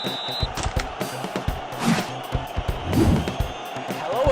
Hello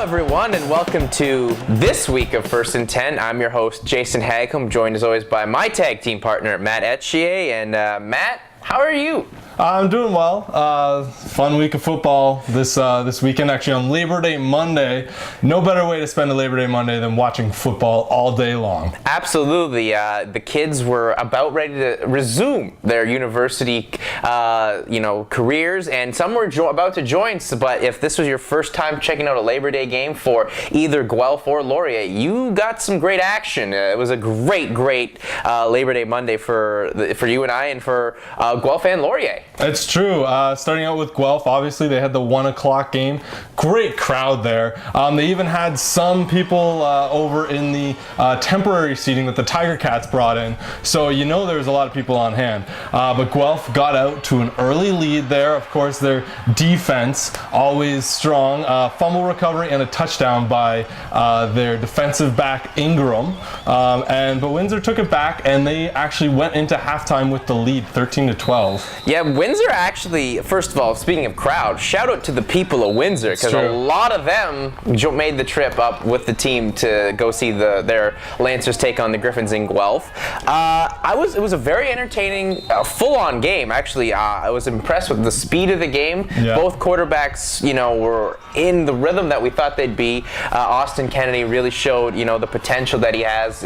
everyone and welcome to this week of First and 10. I'm your host Jason Hagcomb, joined as always by my tag team partner Matt Etchier. And Matt, how are you? I'm doing well. Fun week of football this weekend, actually on Labor Day Monday. No better way to spend a Labor Day Monday than watching football all day long. Absolutely. The kids were about ready to resume their university careers, and some were about to join. But if this was your first time checking out a Labor Day game for either Guelph or Laurier, you got some great action. It was a great Labor Day Monday for you and I, and for Guelph and Laurier. It's true. Starting out with Guelph, obviously they had the 1 o'clock game. Great crowd there. They even had some people over in the temporary seating that the Tiger Cats brought in. So you know there was a lot of people on hand. But Guelph got out to an early lead there. Of course, their defense, always strong. Fumble recovery and a touchdown by their defensive back Ingram. But Windsor took it back, and they actually went into halftime with the lead, 13-12. Yeah, Windsor actually, first of all, speaking of crowd, shout out to the people of Windsor, because a lot of them made the trip up with the team to go see their Lancers take on the Griffins in Guelph. It was a very entertaining, full-on game. Actually, I was impressed with the speed of the game. Yeah. Both quarterbacks, were in the rhythm that we thought they'd be. Austin Kennedy really showed, the potential that he has,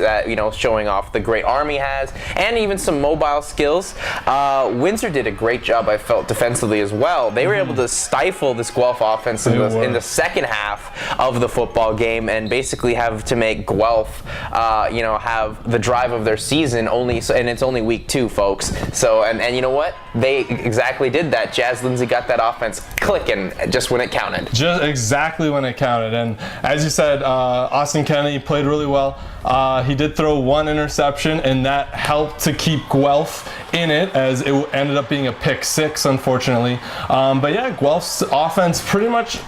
showing off the great arm he has, and even some mobile skills. Windsor did a great job, I felt, defensively as well. They were able to stifle this Guelph offense in the second half of the football game, and basically have to make Guelph, have the drive of their season and it's only week 2, folks. So, and you know what? They exactly did that. Jazz Lindsay got that offense clicking just when it counted. Just exactly when it counted. And as you said, Austin Kennedy played really well. He did throw 1 interception, and that helped to keep Guelph in it, as it ended up being a pick 6, unfortunately. But yeah, Guelph's offense pretty much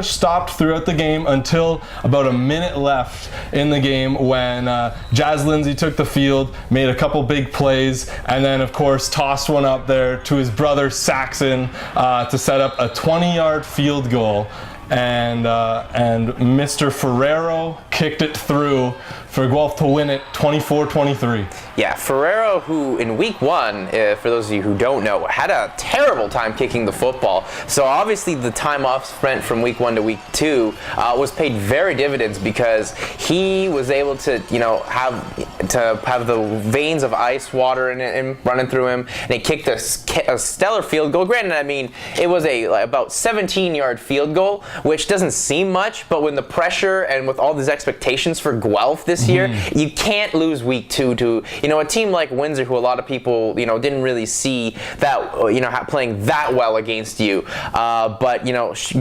stopped throughout the game until about a minute left in the game, when Jazz Lindsay took the field, made a couple big plays, and then of course tossed one up there to his brother Saxon to set up a 20-yard field goal. And Mr. Ferrero kicked it through for Guelph to win it 24-23. Yeah, Ferrero, who in week 1, for those of you who don't know, had a terrible time kicking the football. So obviously the time off spent from week 1 to week 2 was paid very dividends, because he was able to, have the veins of ice water in running through him, and he kicked a stellar field goal. Granted, I mean, it was about 17-yard field goal, which doesn't seem much, but when the pressure and with all these expectations for Guelph this year, you can't lose week 2 to, a team like Windsor, who a lot of people, didn't really see that, playing that well against you. But,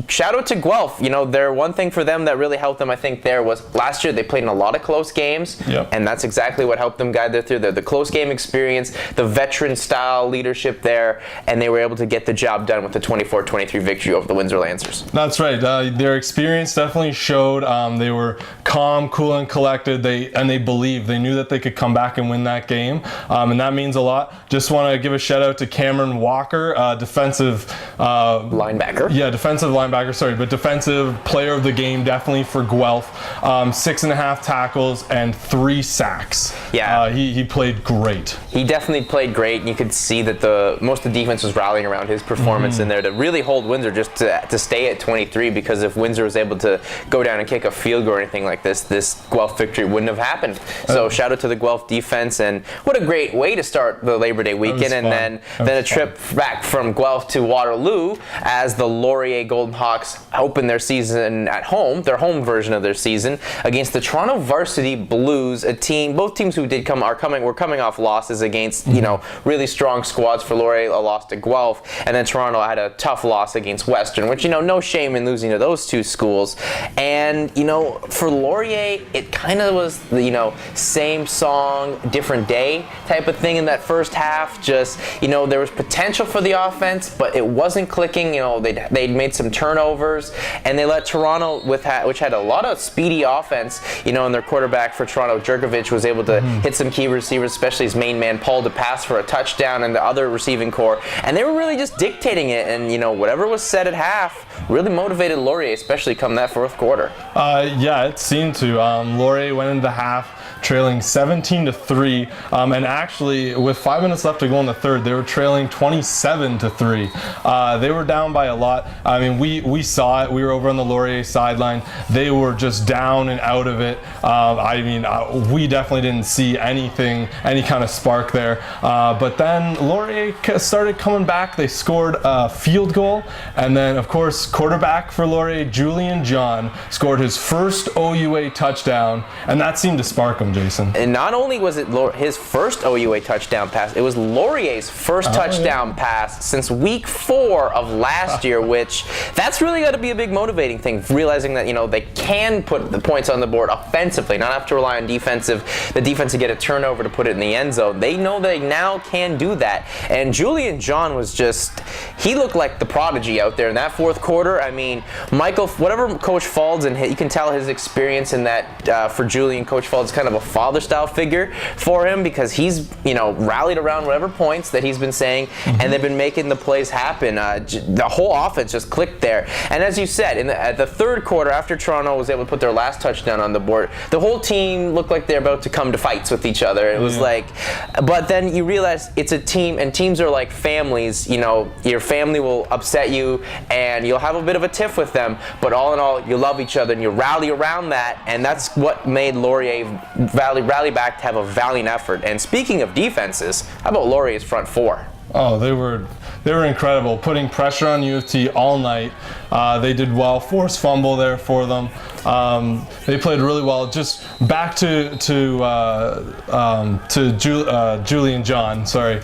shout out to Guelph. One thing for them that really helped them, I think, there was last year they played in a lot of close games, and that's exactly what helped them guide them through the close game experience, the veteran-style leadership there, and they were able to get the job done with the 24-23 victory over the Windsor Lancers. That's right. Their experience definitely showed. They were calm, cool, and collected. They believed. They knew that they could come back and win that game, and that means a lot. Just want to give a shout out to Cameron Walker, defensive linebacker. Yeah, defensive linebacker. Sorry, but defensive player of the game, definitely for Guelph. 6.5 tackles and 3 sacks. Yeah, he played great. He definitely played great. You could see that most of the defense was rallying around his performance in there to really hold Windsor just to stay at 23. Because if Windsor was able to go down and kick a field goal or anything like this Guelph victory wouldn't have happened. So shout out to the Guelph defense, and what a great way to start the Labor Day weekend. And then a trip back from Guelph to Waterloo, as the Laurier Golden Hawks open their season at home, their home version of their season, against the Toronto Varsity Blues, both teams who were coming off losses against really strong squads. For Laurier, a loss to Guelph, and then Toronto had a tough loss against Western, which no shame in losing to those two schools. And for Laurier, it kind of was, same song, different day type of thing in that first half. Just, there was potential for the offense, but it wasn't clicking. They'd made some turnovers, and they let Toronto, which had a lot of speedy offense, and their quarterback for Toronto, Jerkovic, was able to hit some key receivers, especially his main man, Paul, to pass for a touchdown, and the other receiving core. And they were really just dictating it, and, whatever was said at half really motivated Laurier, especially come that fourth quarter. Yeah, it seemed to. Laurier went into the half trailing 17-3, and actually with 5 minutes left to go in the third, they were trailing 27-3. They were down by a lot. I mean, we saw it. We were over on the Laurier sideline. They were just down and out of it. We definitely didn't see any kind of spark there. But then Laurier started coming back. They scored a field goal, and then of course quarterback for Laurier, Julian John, scored his first OUA touchdown, and that seemed to spark him, Jason. And not only was it his first OUA touchdown pass, it was Laurier's first touchdown pass since week 4 of last year, which that's really got to be a big motivating thing, realizing that, they can put the points on the board offensively, not have to rely on the defense to get a turnover to put it in the end zone. They know they now can do that. And Julian John was he looked like the prodigy out there in that fourth quarter. I mean, Michael, whatever Coach Falds, and you can tell his experience in that for Julian, Coach Falds, kind of a father-style figure for him, because he's, rallied around whatever points that he's been saying, and they've been making the plays happen. The whole offense just clicked there. And as you said, at the third quarter, after Toronto was able to put their last touchdown on the board, the whole team looked like they're about to come to fights with each other. It was but then you realize it's a team, and teams are like families. Your family will upset you, and you'll have a bit of a tiff with them, but all in all, you love each other, and you rally around that, and that's what made Laurier rally back to have a valiant effort. And speaking of defenses, how about Laurier's front four? Oh, they were incredible, putting pressure on U of T all night. They did well. Forced fumble there for them. They played really well. Just back to Julian John. Sorry,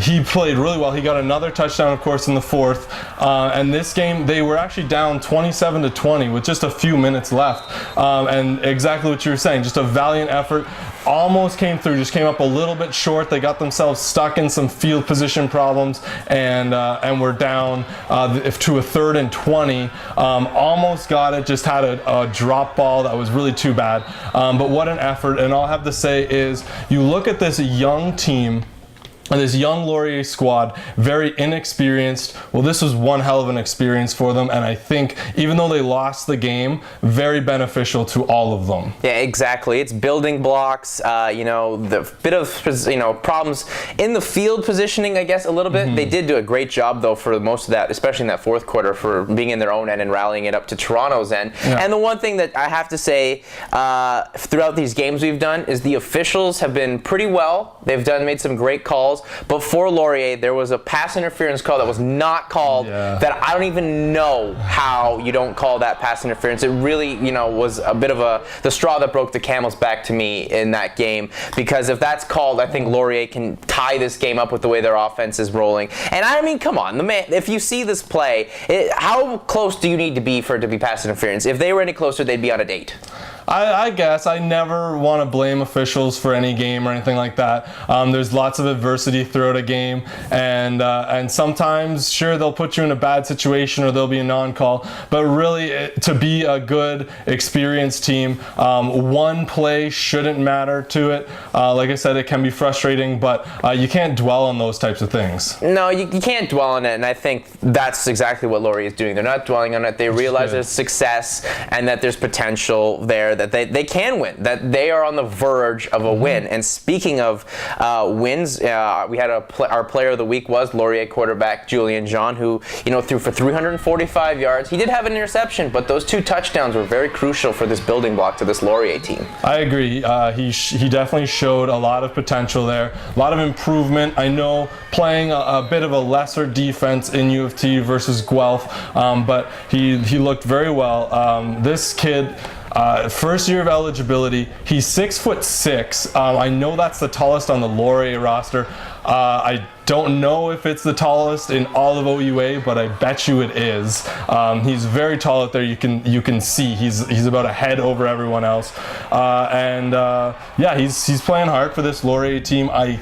he played really well. He got another touchdown, of course, in the fourth. And this game, they were actually down 27-20 with just a few minutes left. And exactly what you were saying, just a valiant effort. Almost came through, just came up a little bit short. They got themselves stuck in some field position problems, and were down to a 3rd and 20. Almost got it, just had a drop ball that was really too bad. But what an effort. And all I have to say is, you look at this young team, and this young Laurier squad, very inexperienced. Well, this was one hell of an experience for them, and I think even though they lost the game, very beneficial to all of them. Yeah, exactly. It's building blocks, the bit of, problems in the field positioning, I guess, a little bit. They did do a great job, though, for most of that, especially in that fourth quarter, for being in their own end and rallying it up to Toronto's end. Yeah. And the one thing that I have to say throughout these games we've done is the officials have been pretty well. They've made some great calls. But for Laurier, there was a pass interference call that was not called, that I don't even know how you don't call that pass interference. It really, was a bit of the straw that broke the camel's back to me in that game, because if that's called, I think Laurier can tie this game up with the way their offense is rolling. And I mean, come on, if you see this play, how close do you need to be for it to be pass interference? If they were any closer, they'd be on a date. I guess I never want to blame officials for any game or anything like that. There's lots of adversity throughout a game, and sometimes, sure, they'll put you in a bad situation or there'll be a non-call. But really, to be a good, experienced team, one play shouldn't matter to it. Like I said, it can be frustrating, but you can't dwell on those types of things. No, you can't dwell on it, and I think that's exactly what Laurier is doing. They're not dwelling on it. They realize there's success and that there's potential there, that they can win, that they are on the verge of a win. And speaking of wins, we had our player of the week was Laurier quarterback Julian John, who threw for 345 yards. He did have an interception, but those 2 touchdowns were very crucial for this building block to this Laurier team. I agree. He definitely showed a lot of potential there, a lot of improvement. I know playing a bit of a lesser defense in U of T versus Guelph, but he looked very well. This kid, first year of eligibility, he's 6'6". I know that's the tallest on the Laurier roster. I don't know if it's the tallest in all of OUA, but I bet you it is. He's very tall out there. You can see he's about a head over everyone else, yeah, he's playing hard for this Laurier team. I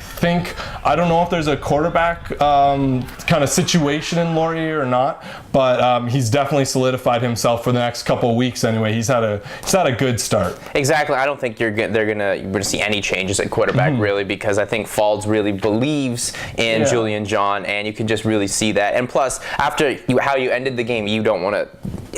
don't know if there's a quarterback kind of situation in Laurier or not, but he's definitely solidified himself for the next couple of weeks. Anyway, he's had a good start. Exactly. I don't think you're gonna see any changes at quarterback really, because I think Falls really believes in Julian John, and you can just really see that. And plus, after how you ended the game, you don't want to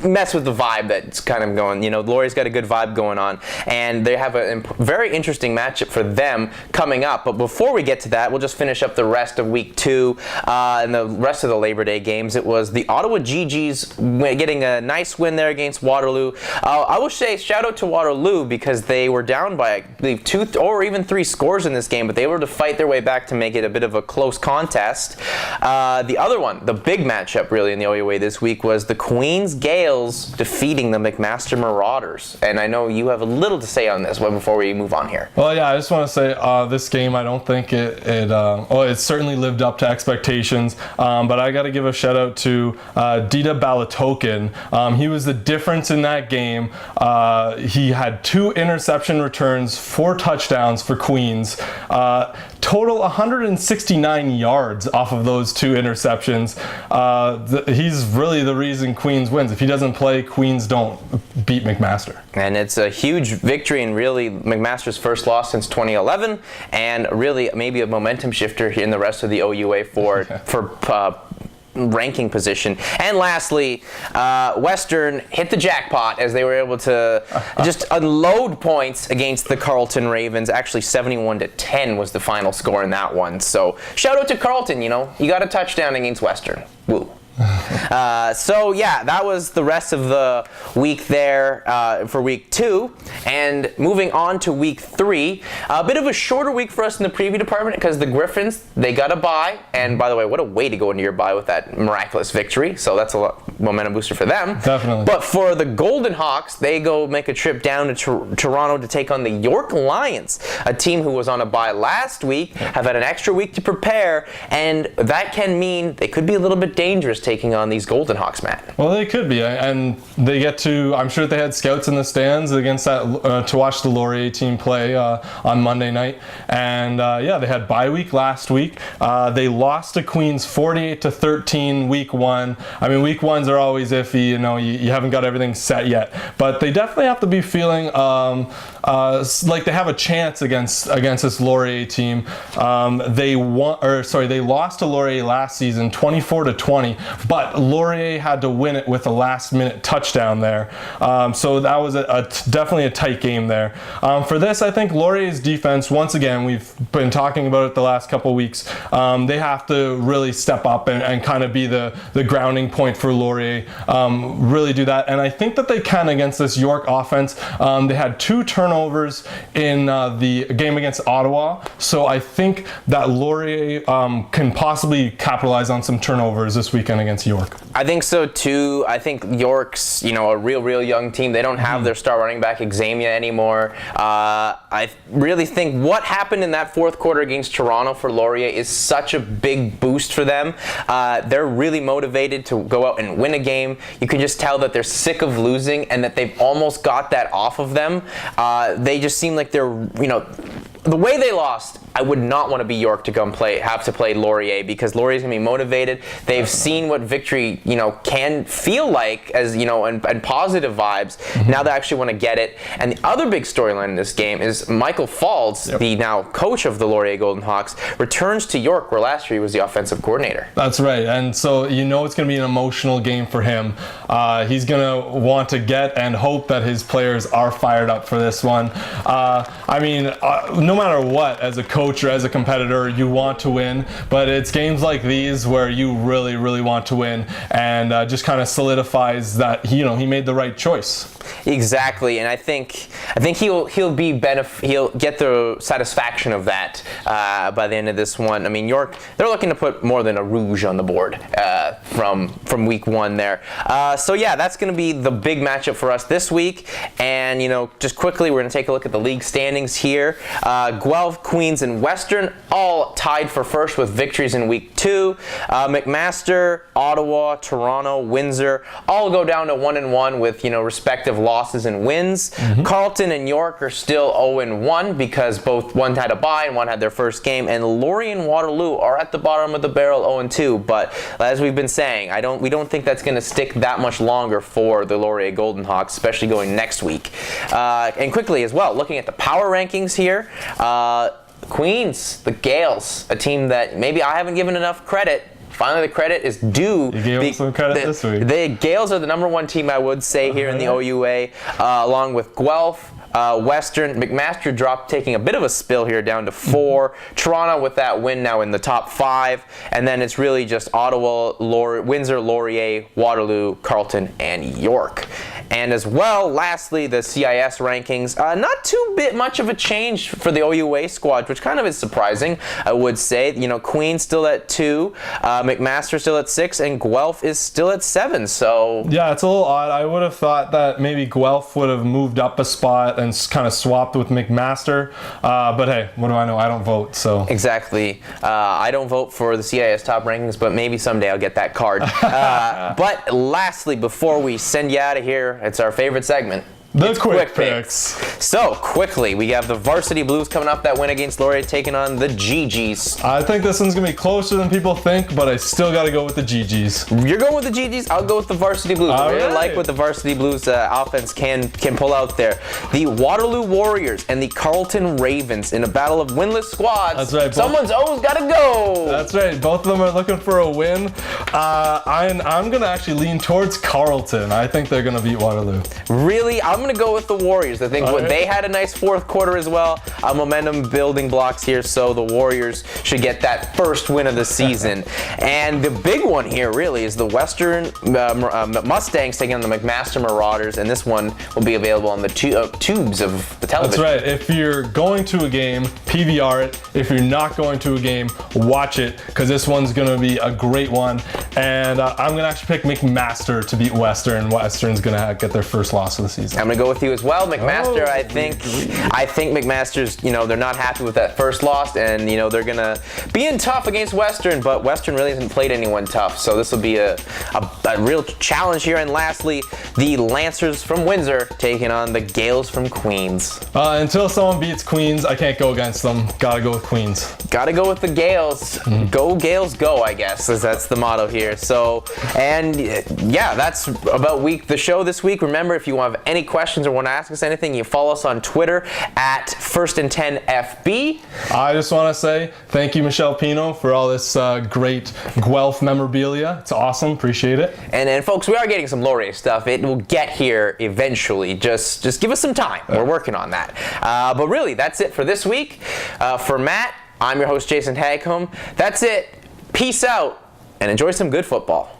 mess with the vibe that's kind of going. Laurier's got a good vibe going on, and they have a very interesting matchup for them coming up. But before we get to that, we'll just finish up the rest of week 2 and the rest of the Labor Day games. It was the Ottawa GGs getting a nice win there against Waterloo. I will say shout out to Waterloo, because they were down by, I believe, 2 or even 3 scores in this game, but they were able to fight their way back to make it a bit of a close contest. The other one, the big matchup really in the OUA this week, was the Queens Gales defeating the McMaster Marauders. And I know you have a little to say on this one before we move on here. Well, yeah, I just want to say this game, I don't think it certainly lived up to expectations, but I got to give a shout out to Dita Balatoken. He was the difference in that game. He had 2 interception returns, 4 touchdowns for Queens. Total 169 yards off of those 2 interceptions. He's really the reason Queens wins. If he doesn't play, Queens don't beat McMaster. And it's a huge victory, and really McMaster's first loss since 2011, and really maybe a momentum shifter in the rest of the OUA for ranking position. And lastly, Western hit the jackpot as they were able to just unload points against the Carleton Ravens. Actually, 71-10 was the final score in that one. So shout out to Carleton. You got a touchdown against Western. Woo. So yeah, that was the rest of the week there for week 2, and moving on to week 3, a bit of a shorter week for us in the preview department, because the Griffins, they got a bye, and by the way, what a way to go into your bye with that miraculous victory, so that's a momentum booster for them. Definitely. But for the Golden Hawks, they go make a trip down to Toronto to take on the York Lions, a team who was on a bye last week, have had an extra week to prepare, and that can mean they could be a little bit dangerous taking on these Golden Hawks, Matt. Well, they could be, and they get to, I'm sure they had scouts in the stands against that to watch the Laurier team play on Monday night, and yeah, they had bye week last week. They lost to Queens 48-13 week 1. I mean, week 1s are always iffy, you haven't got everything set yet, but they definitely have to be feeling like they have a chance against this Laurier team. They lost to Laurier last season 24-20, but Laurier had to win it with a last-minute touchdown there. So that was definitely a tight game there. For this, I think Laurier's defense, once again, we've been talking about it the last couple weeks, they have to really step up and kind of be the grounding point for Laurier, really do that. And I think that they can against this York offense. They had 2 turnovers in the game against Ottawa, so I think that Laurier can possibly capitalize on some turnovers this weekend against York. I think so too. I think York's, a real young team. They don't have their star running back Xavier anymore. I really think what happened in that 4th quarter against Toronto for Laurier is such a big boost for them. They're really motivated to go out and win a game. You can just tell that they're sick of losing and that they've almost got that off of them. They just seem like they're, the way they lost, I would not want to be York to have to play Laurier, because Laurier's going to be motivated. They've seen what victory, can feel like as, and positive vibes. Now they actually want to get it. And the other big storyline in this game is Michael Falls, the now coach of the Laurier Golden Hawks, returns to York, where last year he was the offensive coordinator. That's right. And so it's going to be an emotional game for him. He's going to want to get and hope that his players are fired up for this one. No matter what, as a coach or as a competitor, you want to win, but it's games like these where you really want to win, and just kind of solidifies that he made the right choice. Exactly, and I think he'll get the satisfaction of that by the end of this one. I mean, York, they're looking to put more than a rouge on the board from week 1 there. So yeah, that's going to be the big matchup for us this week. And just quickly, we're going to take a look at the league standings here. Guelph, Queens, and and Western all tied for first with victories in week 2. McMaster, Ottawa, Toronto, Windsor all go down to 1-1 with, respective losses and wins. Carleton and York are still 0-1 because both one had a bye and one had their first game. And Laurier and Waterloo are at the bottom of the barrel 0-2. But as we've been saying, we don't think that's going to stick that much longer for the Laurier Golden Hawks, especially going next week. And quickly as well, looking at the power rankings here, Queens, the Gales, a team that maybe I haven't given enough credit. Finally, the credit is due. You gave them some credit this week. The Gales are the #1 team, I would say, here in the OUA, along with Guelph. Western, McMaster dropped, taking a bit of a spill here down to 4. Toronto with that win now in the top 5. And then it's really just Ottawa, Windsor, Laurier, Waterloo, Carleton, and York. And as well, lastly, the CIS rankings. Not too much of a change for the OUA squad, which kind of is surprising, I would say. Queen still at 2, McMaster still at 6, and Guelph is still at 7. So yeah, it's a little odd. I would have thought that maybe Guelph would have moved up a spot and kind of swapped with McMaster. But hey, what do I know? I don't vote, so. Exactly. I don't vote for the CIS top rankings, but maybe someday I'll get that card. But lastly, before we send you out of here, it's our favorite segment. The quick picks. So, quickly, we have the Varsity Blues coming up, that win against Laurier, taking on the GGs. I think this one's going to be closer than people think, but I still got to go with the GGs. You're going with the GGs? I'll go with the Varsity Blues. I really like what the Varsity Blues offense can pull out there. The Waterloo Warriors and the Carleton Ravens in a battle of winless squads. That's right. Someone's always got to go. That's right. Both of them are looking for a win. I'm going to actually lean towards Carleton. I think they're going to beat Waterloo. Really? I'm going to go with the Warriors. I think they had a nice fourth quarter as well. Momentum building blocks here, so the Warriors should get that first win of the season. And the big one here really is the Western Mustangs taking on the McMaster Marauders, and this one will be available on the tubes of the television. That's right. If you're going to a game, PVR it. If you're not going to a game, watch it, because this one's going to be a great one. And I'm going to actually pick McMaster to beat Western. Western's going to get their first loss of the season. I'm going to go with you as well. McMaster, I think McMaster's, they're not happy with that first loss, and, they're going to be in tough against Western, but Western really hasn't played anyone tough, so this will be a real challenge here. And lastly, the Lancers from Windsor taking on the Gales from Queens. Until someone beats Queens, I can't go against them. Gotta go with Queens. Gotta go with the Gales. Go Gales go, I guess, as that's the motto here. So, and yeah, that's about the show this week. Remember, if you have any questions or want to ask us anything, you follow us on Twitter at First and 10FB. I just want to say thank you, Michelle Pino, for all this great Guelph memorabilia. It's awesome. Appreciate it. And folks, we are getting some Laurier stuff. It will get here eventually. Just give us some time. We're working on that. But really, that's it for this week. For Matt, I'm your host, Jason Hagholm. That's it. Peace out and enjoy some good football.